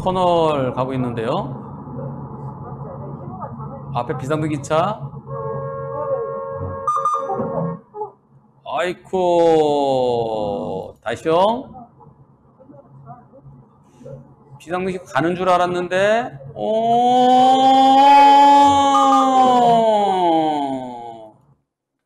터널 가고 있는데요. 앞에 비상등 기차. 아이쿠, 다시요. 비상등 기차 가는 줄 알았는데,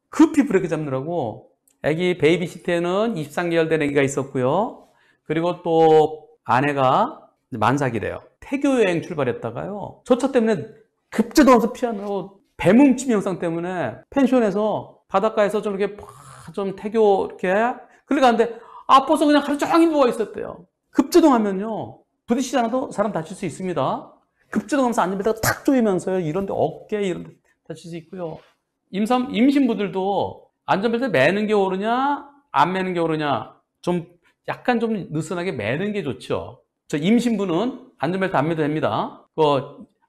급히 브레이크 잡느라고. 애기 베이비시트에는 23개월 된 애기가 있었고요. 그리고 또 아내가 만삭이래요. 태교 여행 출발했다가요. 저 차 때문에 급제동하면서 피하느라고 배뭉침 영상 때문에 펜션에서 바닷가에서 좀 이렇게 좀 태교 이렇게 그러니까 아파서 그냥 하루 종일 누워 있었대요. 급제동하면요 부딪히지 않아도 사람 다칠 수 있습니다. 급제동하면서 안전벨트가 탁 조이면서요 이런데 어깨 이런데 다칠 수 있고요. 임신부들도 안전벨트 매는 게 옳으냐 안 매는 게 옳으냐 좀 약간 좀 느슨하게 매는 게 좋죠. 저 임신부는 안전벨트 안 매도 됩니다.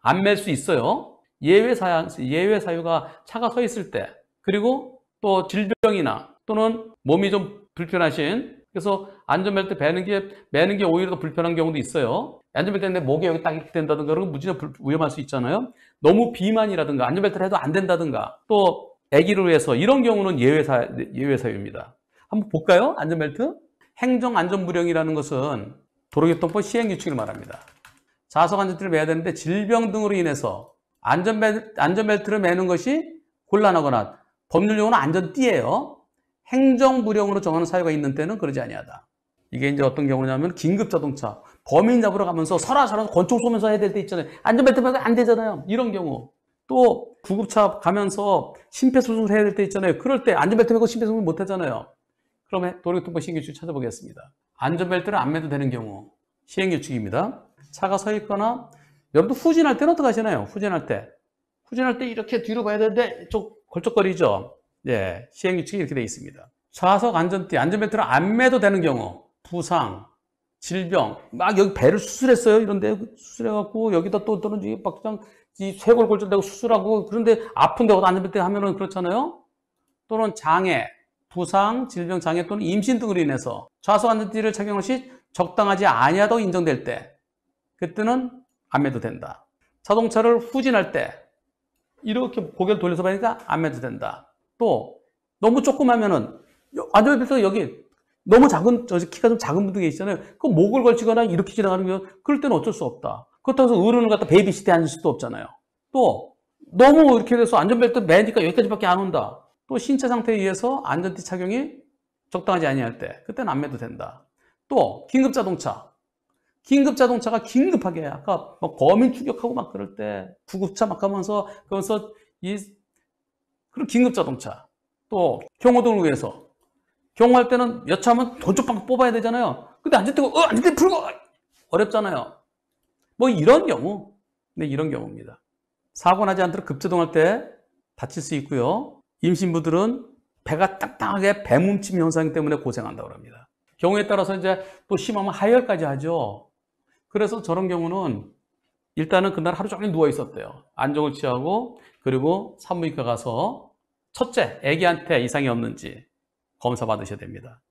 안 맬 수 있어요. 예외 사유가 차가 서 있을 때, 그리고 또 질병이나 또는 몸이 좀 불편하신, 그래서 안전벨트 매는 게 오히려 더 불편한 경우도 있어요. 안전벨트 내 목에 여기 딱 이렇게 된다든가 그러면 무지나 위험할 수 있잖아요. 너무 비만이라든가 안전벨트를 해도 안 된다든가 또 아기를 위해서 이런 경우는 예외 사유입니다. 한번 볼까요? 안전벨트. 행정안전불량이라는 것은 도로교통법 시행규칙을 말합니다. 좌석 안전띠를 매야 되는데 질병 등으로 인해서 안전벨트를 매는 것이 곤란하거나 법률용어는 안전띠예요. 행정불량으로 정하는 사유가 있는 때는 그러지 아니하다. 이게 이제 어떤 경우냐면 긴급자동차 범인 잡으러 가면서 설아설아서 권총 쏘면서 해야 될 때 있잖아요. 안전벨트 매고 안 되잖아요. 이런 경우. 또 구급차 가면서 심폐소생술 해야 될 때 있잖아요. 그럴 때 안전벨트 매고 심폐소생술 못 하잖아요. 그러면 도로교통법 시행규칙 찾아보겠습니다. 안전벨트를 안 매도 되는 경우 시행규칙입니다. 차가 서 있거나, 여러분도 후진할 때는 어떻게 하시나요? 후진할 때 이렇게 뒤로 봐야 되는데 좀 걸쩍거리죠. 예, 시행규칙이 이렇게 되어 있습니다. 좌석 안전띠, 안전벨트를 안 매도 되는 경우, 부상, 질병, 막 여기 배를 수술했어요. 이런데 수술해갖고 여기다 또는 막 그냥 이 쇄골 골절되고 수술하고, 그런데 아픈데 안전벨트 하면은 그렇잖아요. 또는 장애, 부상, 질병, 장애 또는 임신 등으로 인해서 좌석 안전띠를 착용할 시 적당하지 아니하다고 인정될 때, 그때는 안 매도 된다. 자동차를 후진할 때 이렇게 고개를 돌려서 보니까 안 매도 된다. 또 너무 조그마면은 안전벨트가 여기 너무 작은, 키가 좀 작은 분들이 있잖아요. 그 목을 걸치거나 이렇게 지나가는 거, 그럴 때는 어쩔 수 없다. 그렇다고 해서 어른을 갖다 베이비시트에 앉을 수도 없잖아요. 또 너무 이렇게 돼서 안전벨트 매니까 여기까지밖에 안 온다. 또 신체 상태에 의해서 안전띠 착용이 적당하지 아니할 때, 그때는 안 매도 된다. 또 긴급자동차가 긴급하게 아까 막 범인 추격하고 막 그럴 때 구급차 막 가면서 그러면서 그런 긴급자동차, 또 경호등을 위해서 경호할 때는 여차하면 돈쪽방 뽑아야 되잖아요. 근데 안전띠 풀고 어렵잖아요. 뭐 이런 경우, 네, 이런 경우입니다. 사고 나지 않도록 급제동할 때 다칠 수 있고요. 임신부들은 배가 딱딱하게 배뭉침 현상 때문에 고생한다고 합니다. 경우에 따라서 이제 또 심하면 하혈까지 하죠. 그래서 저런 경우는 일단은 그날 하루 종일 누워 있었대요. 안정을 취하고, 그리고 산부인과 가서 첫째, 아기한테 이상이 없는지 검사 받으셔야 됩니다.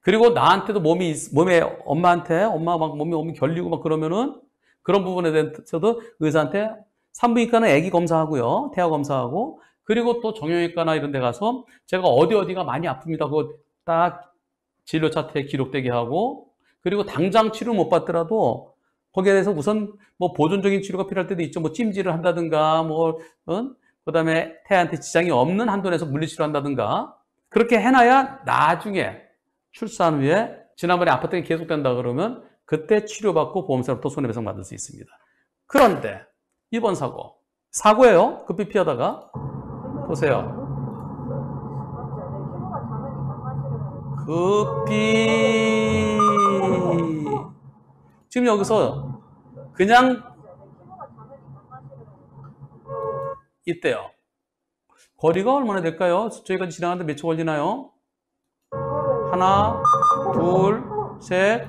그리고 나한테도 몸에 엄마한테 막 몸이 결리고 막 그러면은 그런 부분에 대해서도 의사한테, 산부인과는 아기 검사하고요, 태아 검사하고, 그리고 또 정형외과나 이런 데 가서 제가 어디가 많이 아픕니다. 그거 딱 진료 차트에 기록되게 하고, 그리고 당장 치료 못 받더라도 거기에 대해서 우선 뭐 보존적인 치료가 필요할 때도 있죠. 뭐 찜질을 한다든가, 그다음에 태아한테 지장이 없는 한도 내에서 물리치료 한다든가, 그렇게 해놔야 나중에 출산 후에 지난번에 아팠던 게 계속된다 그러면 그때 치료받고 보험사로부터 손해배상 받을 수 있습니다. 그런데 이번 사고예요. 급히 피하다가 보세요. 급히 지금 여기서 그냥 있대요. 거리가 얼마나 될까요? 저희가 지나가는데 몇 초 걸리나요? 하나, 둘, 셋,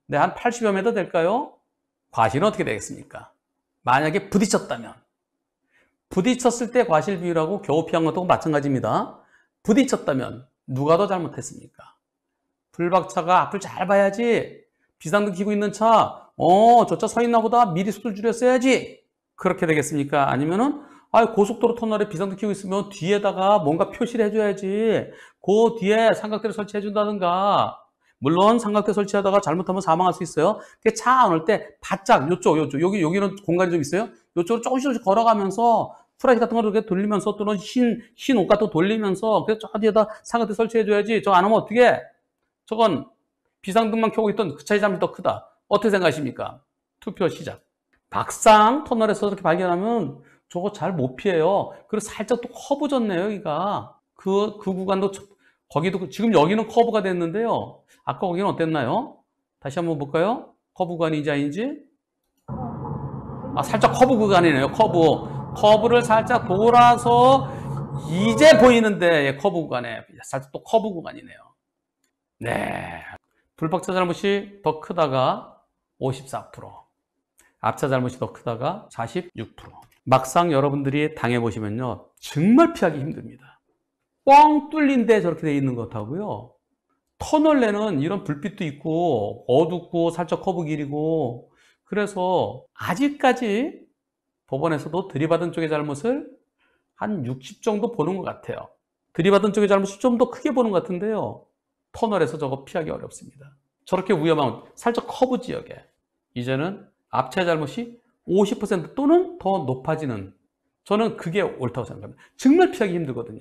네, 한 80여 m 될까요? 과실은 어떻게 되겠습니까? 만약에 부딪혔을 때 과실 비율하고 겨우 피한 것도 마찬가지입니다. 부딪혔다면 누가 더 잘못했습니까? 불박차가 앞을 잘 봐야지, 비상등 켜고 있는 차 저 차 서 있나 보다. 미리 속도를 줄였어야지. 그렇게 되겠습니까? 아니면은, 고속도로 터널에 비상등 켜고 있으면 뒤에다가 뭔가 표시를 해줘야지. 그 뒤에 삼각대를 설치해준다든가. 물론 삼각대 설치하다가 잘못하면 사망할 수 있어요. 차 안 올 때 바짝 여기는 공간이 좀 있어요. 이쪽으로 조금씩 걸어가면서 프라이즈 같은 걸 이렇게 돌리면서 또는 흰 옷 같은 거 돌리면서 그래서 저 뒤에다 삼각대 설치해줘야지. 저거 안 하면 어떻게? 저건 비상등만 켜고 있던 그 차의 잘못이 더 크다. 어떻게 생각하십니까? 투표 시작. 막상 터널에서 이렇게 발견하면 저거 잘 못 피해요. 그리고 살짝 또 커브 졌네요, 여기가. 그 구간도, 거기도, 지금 여기는 커브가 됐는데요. 아까 거기는 어땠나요? 다시 한번 볼까요? 커브 구간인지 아닌지? 살짝 커브 구간이네요, 커브. 커브를 살짝 돌아서 이제 보이는데, 커브 구간에. 살짝 또 커브 구간이네요. 네. 불박차 잘못이 더 크다가 54%. 앞차 잘못이 더 크다가 46%. 막상 여러분들이 당해보시면요. 정말 피하기 힘듭니다. 뻥 뚫린 데 저렇게 돼 있는 것 같고요. 터널 내는 이런 불빛도 있고 어둡고 살짝 커브 길이고 그래서 아직까지 법원에서도 들이받은 쪽의 잘못을 한 60 정도 보는 것 같아요. 들이받은 쪽의 잘못이 좀 더 크게 보는 것 같은데요. 터널에서 저거 피하기 어렵습니다. 저렇게 위험한 살짝 커브 지역에 이제는 앞차의 잘못이 50% 또는 더 높아지는 저는 그게 옳다고 생각합니다. 정말 피하기 힘들거든요.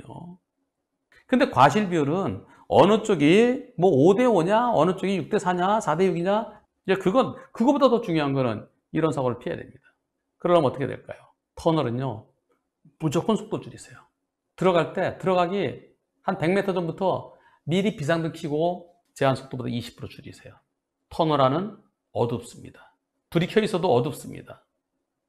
근데 과실 비율은 어느 쪽이 뭐 5대5냐 어느 쪽이 6대4냐 4대6이냐 이제 그거보다 더 중요한 거는 이런 사고를 피해야 됩니다. 그러려면 어떻게 될까요? 터널은요 무조건 속도 줄이세요. 들어가기 한 100m 전부터 미리 비상등 켜고 제한 속도보다 20% 줄이세요. 터널 안은 어둡습니다. 불이 켜 있어도 어둡습니다.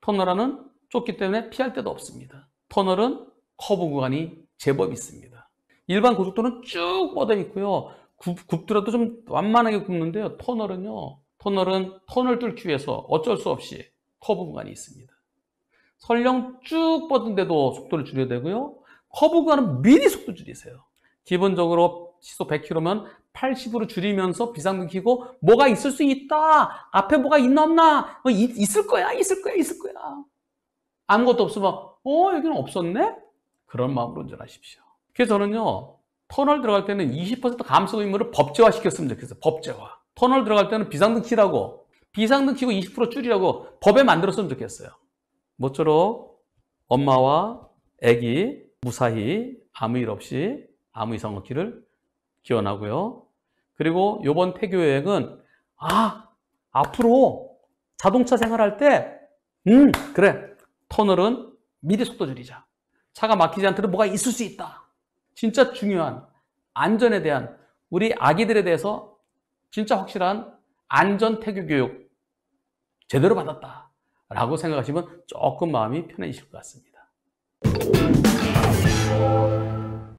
터널 안은 좁기 때문에 피할 데도 없습니다. 터널은 커브 구간이 제법 있습니다. 일반 고속도로는 쭉 뻗어 있고요. 굽더라도 좀 완만하게 굽는데요. 터널은 터널 뚫기 위해서 어쩔 수 없이 커브 구간이 있습니다. 설령 쭉 뻗은데도 속도를 줄여야 되고요. 커브 구간은 미리 속도 줄이세요. 기본적으로 시속 100km면 80으로 줄이면서 비상등 켜고 뭐가 있을 수 있다. 앞에 뭐가 있나 없나. 있을 거야. 아무것도 없으면 여기는 없었네? 그런 마음으로 운전하십시오. 그래서 저는요. 터널 들어갈 때는 20% 감속 의무를 법제화 시켰으면 좋겠어요. 법제화. 터널 들어갈 때는 비상등 켜라고 비상등 켜고 20% 줄이라고 법에 만들었으면 좋겠어요. 모쪼록 엄마와 아기 무사히 아무 일 없이 아무 이상 없기를 기원하고요. 그리고 이번 폐교 여행은 앞으로 자동차 생활할 때 그래 터널은 미리 속도 줄이자. 차가 막히지 않도록 뭐가 있을 수 있다. 진짜 중요한 안전에 대한 우리 아기들에 대해서 진짜 확실한 안전 태교 교육 제대로 받았다 라고 생각하시면 조금 마음이 편해지실 것 같습니다.